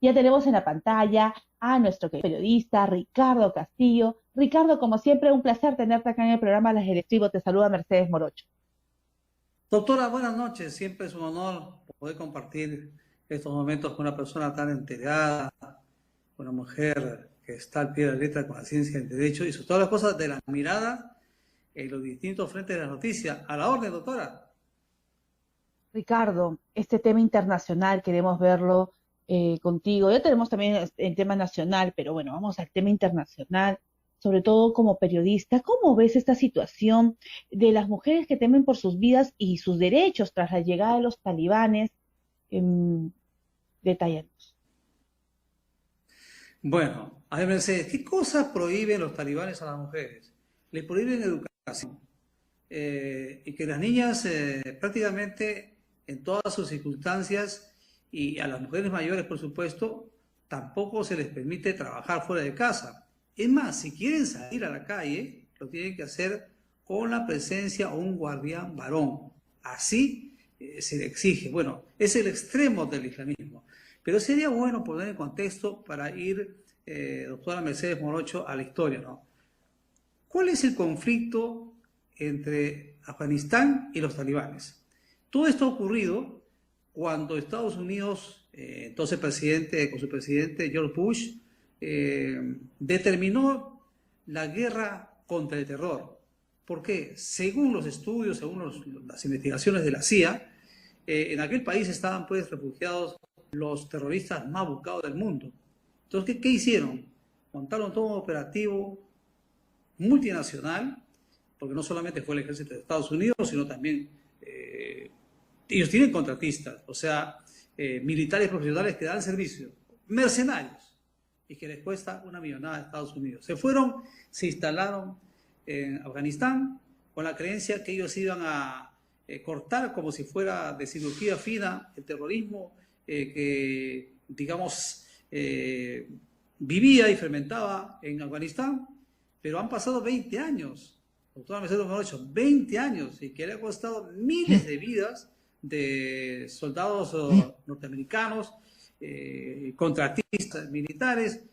Ya tenemos en la pantalla a nuestro querido periodista Ricardo Castillo. Ricardo, como siempre, un placer tenerte acá en el programa Las del Estribo. Te saluda Mercedes Morocho. Doctora, buenas noches. Siempre es un honor poder compartir estos momentos con una persona tan entregada, una mujer que está al pie de la letra con la ciencia del derecho y sobre todas las cosas de la mirada en los distintos frentes de la noticia. A la orden, doctora. Ricardo, este tema internacional queremos verlo contigo. Ya tenemos también el tema nacional, pero bueno, vamos al tema internacional, sobre todo como periodista. ¿Cómo ves esta situación de las mujeres que temen por sus vidas y sus derechos tras la llegada de los talibanes? Em, Detállanos. Bueno, a ver, Mercedes, ¿qué cosas prohíben los talibanes a las mujeres? Le prohíben educación y que las niñas prácticamente en todas sus circunstancias y a las mujeres mayores, por supuesto, tampoco se les permite trabajar fuera de casa. Es más, si quieren salir a la calle, lo tienen que hacer con la presencia de un guardián varón. Así se le exige. Bueno, es el extremo del islamismo. Pero sería bueno poner en contexto para ir, doctora Mercedes Morocho, a la historia, ¿no? ¿Cuál es el conflicto entre Afganistán y los talibanes? Todo esto ha ocurrido cuando Estados Unidos, entonces presidente, con su presidente George Bush, determinó la guerra contra el terror. ¿Por qué? Según los estudios, según las investigaciones de la CIA, en aquel país estaban pues refugiados los terroristas más buscados del mundo. Entonces, ¿qué hicieron? Montaron todo un operativo multinacional, porque no solamente fue el ejército de Estados Unidos, sino también ellos tienen contratistas, o sea, militares profesionales que dan servicio, mercenarios, y que les cuesta una millonada a Estados Unidos. Se fueron, se instalaron en Afganistán con la creencia que ellos iban a cortar como si fuera de cirugía fina el terrorismo que, digamos, vivía y fermentaba en Afganistán, pero han pasado 20 años, doctora Mercedes Morocho, 20 años, y que le ha costado miles de vidas de soldados norteamericanos, contratistas militares,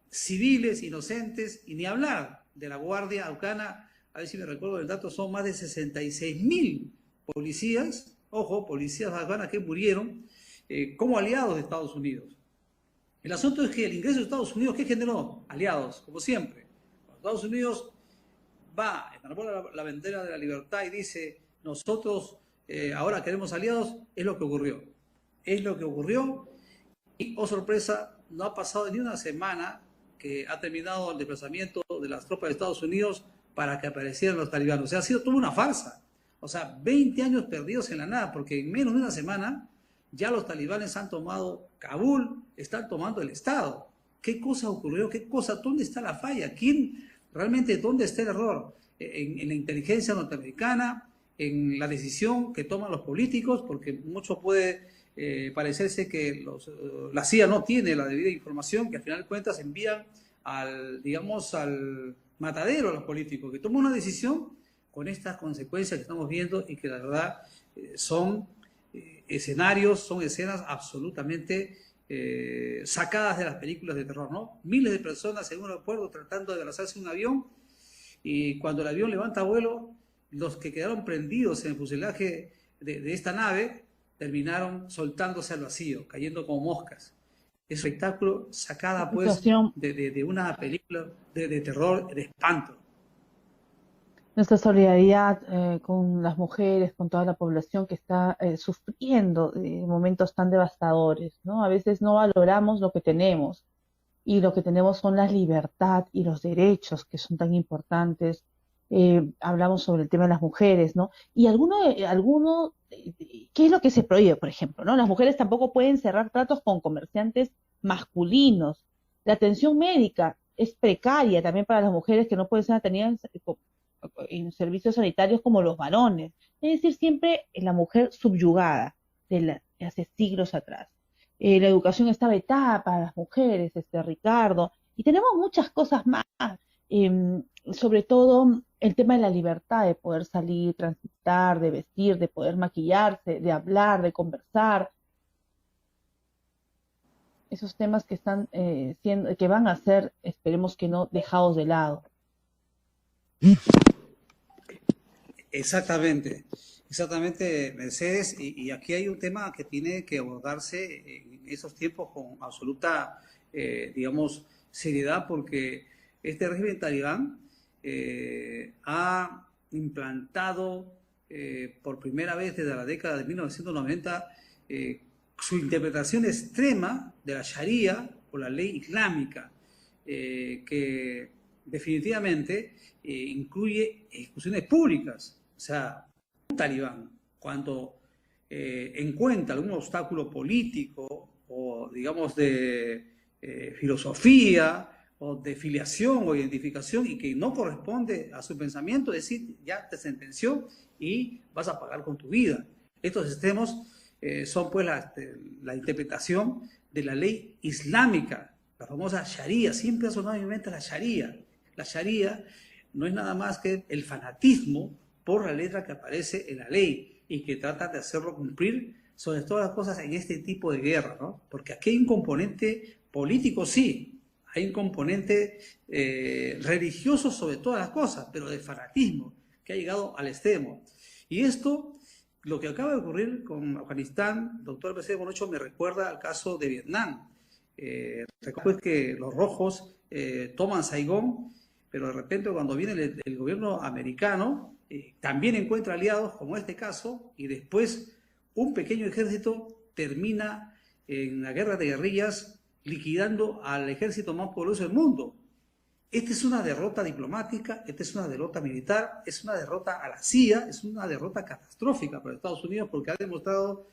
civiles, inocentes, y ni hablar de la Guardia Afgana. A ver si me recuerdo el dato, son más de 66.000 policías, ojo, policías afganas que murieron como aliados de Estados Unidos. El asunto es que el ingreso de Estados Unidos, ¿qué generó? Aliados, como siempre. Estados Unidos va, enarbora la bandera de la libertad y dice, nosotros ahora queremos aliados, es lo que ocurrió. Es lo que ocurrió y, oh sorpresa, no ha pasado ni una semana que ha terminado el desplazamiento de las tropas de Estados Unidos para que aparecieran los talibanes. O sea, ha sido toda una farsa. O sea, 20 años perdidos en la nada, porque en menos de una semana ya los talibanes han tomado Kabul, están tomando el Estado. ¿Qué cosa ocurrió? ¿Qué cosa? ¿Dónde está la falla? ¿Quién realmente, dónde está el error? En la inteligencia norteamericana, en la decisión que toman los políticos, porque mucho puede parecerse que la CIA no tiene la debida información, que al final de cuentas envían al, digamos, al matadero a los políticos, que toman una decisión con estas consecuencias que estamos viendo y que la verdad son escenarios, son escenas absolutamente sacadas de las películas de terror, ¿no? Miles de personas en un aeropuerto tratando de lanzarse un avión y cuando el avión levanta vuelo, los que quedaron prendidos en el fuselaje de esta nave terminaron soltándose al vacío, cayendo como moscas. Es un espectáculo La sacada pues situación, de una película de terror, de espanto. nuestra solidaridad con las mujeres, con toda la población que está sufriendo momentos tan devastadores, ¿no? A veces no valoramos lo que tenemos y lo que tenemos son la libertad y los derechos que son tan importantes. Hablamos sobre el tema de las mujeres, ¿no? Y ¿qué es lo que se prohíbe, por ejemplo, ¿no? Las mujeres tampoco pueden cerrar tratos con comerciantes masculinos. La atención médica es precaria también para las mujeres que no pueden ser atendidas en servicios sanitarios como los varones. Es decir, siempre la mujer subyugada de hace siglos atrás. La educación está vetada para las mujeres, Ricardo, y tenemos muchas cosas más, sobre todo el tema de la libertad de poder salir, transitar, de vestir, de poder maquillarse, de hablar, de conversar. esos temas que están que van a ser, esperemos que no, dejados de lado. Exactamente, exactamente, Mercedes, y aquí hay un tema que tiene que abordarse en esos tiempos con absoluta, digamos, seriedad, porque este régimen talibán ha implantado por primera vez desde la década de 1990 su interpretación extrema de la Sharia o la ley islámica, que definitivamente incluye ejecuciones públicas. O sea, un talibán, cuando encuentra algún obstáculo político o, digamos, de filosofía o de filiación o identificación y que no corresponde a su pensamiento, es decir, ya te sentenció y vas a pagar con tu vida. Estos extremos son pues la interpretación de la ley islámica, la famosa Sharia. Siempre ha sonado en mi mente la Sharia. La Sharia no es nada más que el fanatismo por la letra que aparece en la ley y que trata de hacerlo cumplir sobre todas las cosas en este tipo de guerra, ¿no? Porque aquí hay un componente político, sí, hay un componente religioso sobre todas las cosas, pero de fanatismo que ha llegado al extremo. Y esto, lo que acaba de ocurrir con Afganistán, doctor Mercedes Morocho, me recuerda al caso de Vietnam. Recuerdo que los rojos toman Saigón, pero de repente cuando viene el gobierno americano, también encuentra aliados, como este caso, y después un pequeño ejército termina en la guerra de guerrillas liquidando al ejército más poderoso del mundo. Esta es una derrota diplomática, esta es una derrota militar, es una derrota a la CIA, es una derrota catastrófica para Estados Unidos porque ha demostrado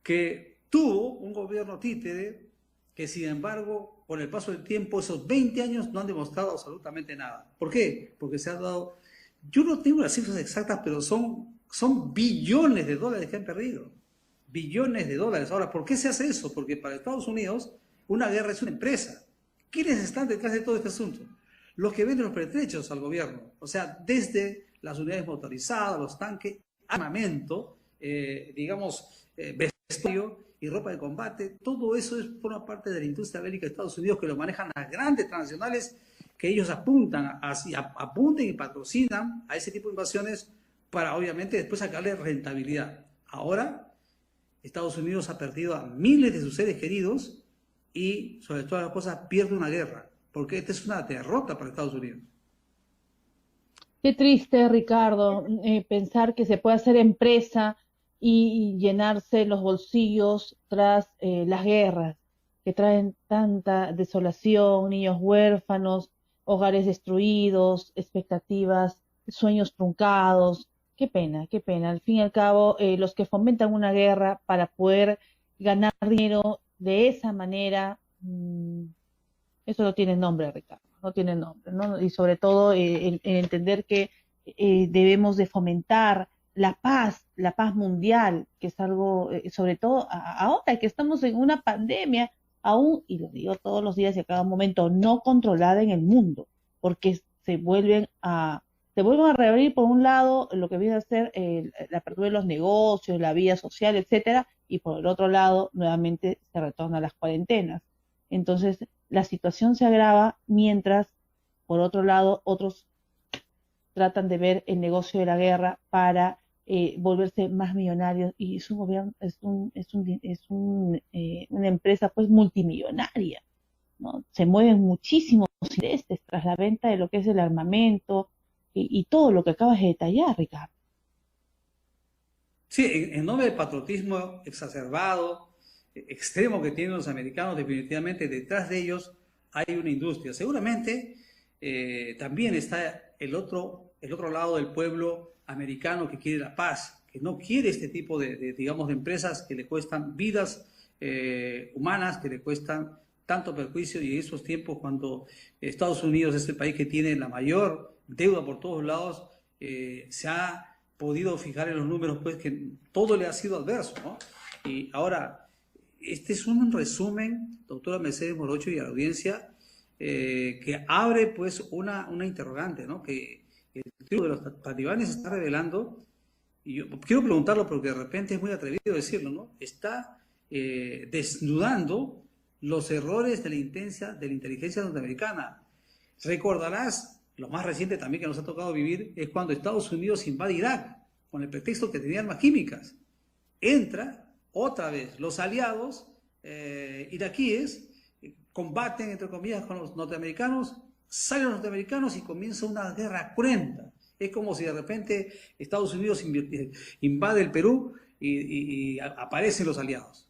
que tuvo un gobierno títere que, sin embargo, con el paso del tiempo, esos 20 años no han demostrado absolutamente nada. ¿Por qué? Porque se ha dado, yo no tengo las cifras exactas, pero son billones de dólares que han perdido. Billones de dólares. Ahora, ¿por qué se hace eso? Porque para Estados Unidos una guerra es una empresa. ¿Quiénes están detrás de todo este asunto? Los que venden los pertrechos al gobierno. O sea, desde las unidades motorizadas, los tanques, armamento, digamos, vestuario y ropa de combate. Todo eso forma parte de la industria bélica de Estados Unidos, que lo manejan las grandes transnacionales, que ellos apuntan y patrocinan a ese tipo de invasiones para, obviamente, después sacarle rentabilidad. Ahora, Estados Unidos ha perdido a miles de sus seres queridos y, sobre todas las cosas, pierde una guerra, porque esta es una derrota para Estados Unidos. Qué triste, Ricardo, pensar que se puede hacer empresa y llenarse los bolsillos tras las guerras que traen tanta desolación, niños huérfanos, hogares destruidos, expectativas, sueños truncados. Qué pena, qué pena. Al fin y al cabo, los que fomentan una guerra para poder ganar dinero de esa manera, eso no tiene nombre, Ricardo, no tiene nombre, ¿no? Y sobre todo el entender que debemos de fomentar la paz mundial, que es algo, sobre todo ahora que estamos en una pandemia, aún, y lo digo todos los días y a cada momento, no controlada en el mundo, porque se vuelven a reabrir por un lado lo que viene a ser la apertura de los negocios, la vida social, etcétera, y por el otro lado nuevamente se retorna a las cuarentenas. Entonces, la situación se agrava mientras, por otro lado, otros tratan de ver el negocio de la guerra para volverse más millonarios y es un gobierno, una empresa pues multimillonaria, ¿no? Se mueven muchísimos intereses tras la venta de lo que es el armamento y todo lo que acabas de detallar, Ricardo. Sí, en nombre del patriotismo exacerbado, extremo que tienen los americanos, definitivamente detrás de ellos hay una industria. Seguramente también está el otro lado del pueblo americano que quiere la paz, que no quiere este tipo digamos, de empresas que le cuestan vidas humanas, que le cuestan tanto perjuicio, y en esos tiempos cuando Estados Unidos es el país que tiene la mayor deuda por todos lados, se ha podido fijar en los números pues que todo le ha sido adverso, ¿no? Y ahora, este es un resumen, doctora Mercedes Morocho y a la audiencia, que abre pues una interrogante, ¿no? Que el triunfo de los talibanes se está revelando, y yo quiero preguntarlo porque de repente es muy atrevido decirlo, ¿no? Está desnudando los errores de la inteligencia norteamericana. Recordarás, lo más reciente también que nos ha tocado vivir es cuando Estados Unidos invade Irak con el pretexto que tenía armas químicas. Entra otra vez los aliados iraquíes, combaten entre comillas con los norteamericanos, salen los norteamericanos y comienza una guerra cruenta. Es como si de repente Estados Unidos invade el Perú y aparecen los aliados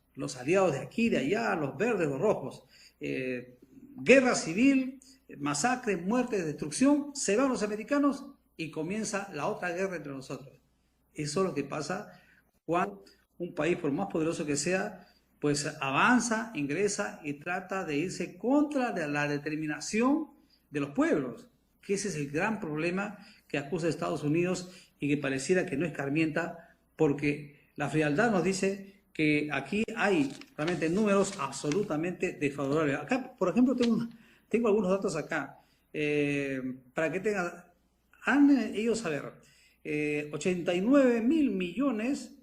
de aquí, de allá, los verdes, los rojos. Guerra civil, masacre, muerte, destrucción, se van los americanos y comienza la otra guerra entre nosotros. Eso es lo que pasa cuando un país, por más poderoso que sea, pues avanza, ingresa y trata de irse contra de la determinación de los pueblos, que ese es el gran problema que acusa a Estados Unidos y que pareciera que no escarmienta, porque la frialdad nos dice que aquí hay realmente números absolutamente desfavorables. Acá, por ejemplo, tengo algunos datos acá, para que tengan, ellos, a ver, 89.000 millones,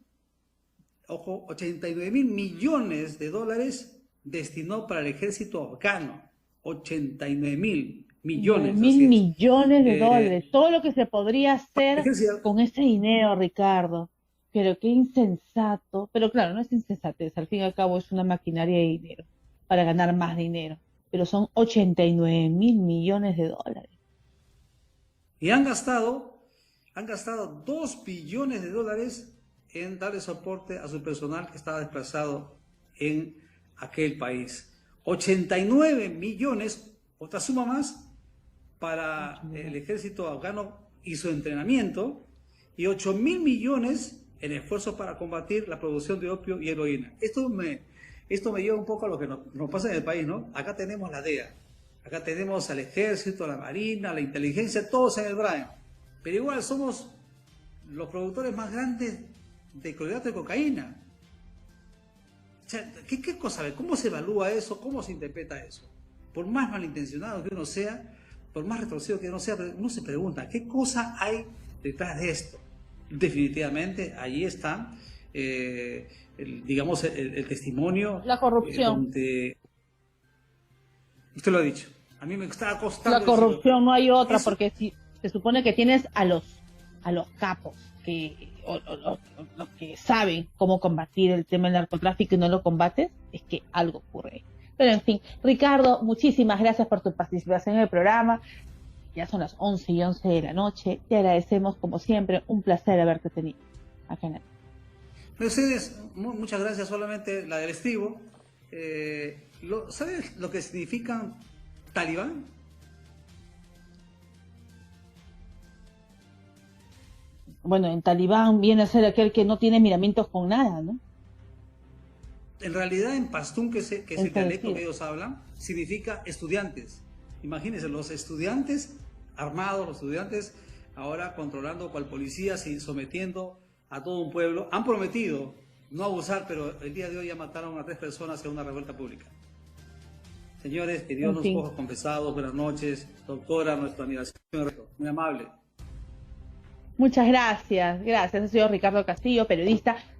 ojo, 89.000 millones de dólares destinó para el ejército afgano, 89.000 millones. 9.000 millones de dólares, todo lo que se podría hacer con ese dinero, Ricardo. Pero qué insensato, pero claro, no es insensatez, al fin y al cabo es una maquinaria de dinero para ganar más dinero, pero son 89.000 millones de dólares. Y han gastado 2 billones de dólares en darle soporte a su personal que estaba desplazado en aquel país. 89 millones, otra suma más, para el ejército afgano y su entrenamiento, y 8.000 millones en esfuerzos para combatir la producción de opio y heroína. Esto me lleva un poco a lo que nos pasa en el país, ¿no? Acá tenemos la DEA, acá tenemos al ejército, la marina, la inteligencia, todos en el Brian, pero igual somos los productores más grandes de clorhidrato de cocaína. O sea, ¿qué cosa? ¿Cómo se evalúa eso? ¿Cómo se interpreta eso? Por más malintencionado que uno sea, por más retorcido que uno sea, uno se pregunta, ¿qué cosa hay detrás de esto? Definitivamente, allí está, digamos, el testimonio. La corrupción. Donde... Usted lo ha dicho. A mí me está costando. La corrupción, no hay otra, eso... porque si se supone que tienes a los capos, los que saben cómo combatir el tema del narcotráfico y no lo combates, es que algo ocurre ahí. Pero en fin, Ricardo, muchísimas gracias por tu participación en el programa. Ya son las 11:11 de la noche. Te agradecemos como siempre. Un placer haberte tenido acá en el... Mercedes, muchas gracias. Solamente la del estribo. ¿Sabes lo que significan talibán? Bueno, en talibán viene a ser aquel que no tiene miramientos con nada, ¿no? En realidad, en pastún, que es el dialecto que ellos hablan, significa estudiantes. Imagínense, los estudiantes armados, los estudiantes ahora controlando cual policía, sometiendo a todo un pueblo. Han prometido no abusar, pero el día de hoy ya mataron a 3 personas en una revuelta pública. Señores, que Dios nos coja confesados. Buenas noches, doctora, nuestra admiración, muy amable. Muchas gracias. Gracias. Ha sido Ricardo Castillo, periodista.